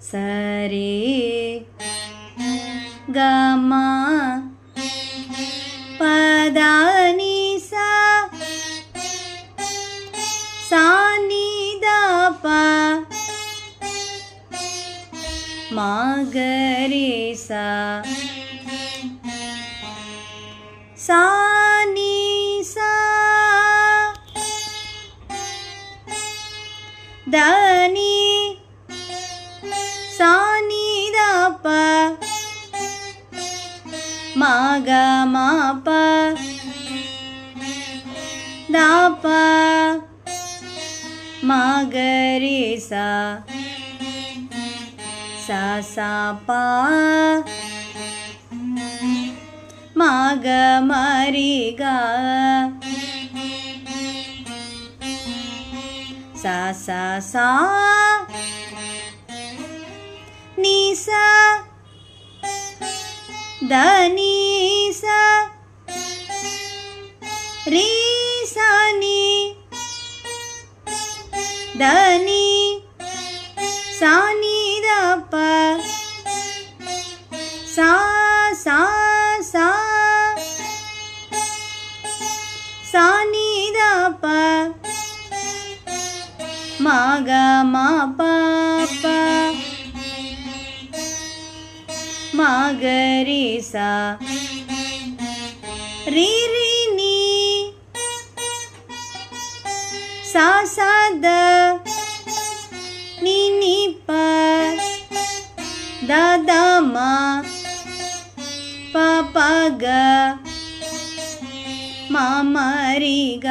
சரி க ம பத நி சா சா நி த ப ம க ரே சா சா நி சா த நி சா நி த ப ம க ம ப த ப ம க ரே சா சா சா ப ம க ம ரி க சா சா சா நி சா த நி சா ரே சா நி த நி சா நி த ப சா சா சா சா நி த ப ம க ம ப ப ம க ரே சா ரே ரே நி சா சா த நி நி ப த த ம ப ப க ம ம ரி க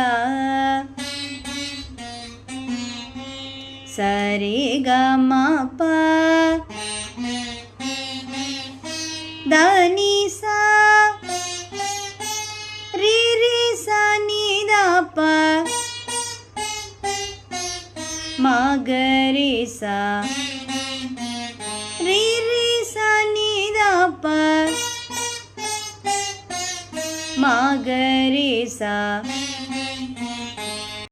சரி க ம ப த நி சா ரே ரே சா நி த ப ம க ரே சா ரே ரே சா நி த ப ம க ரே சா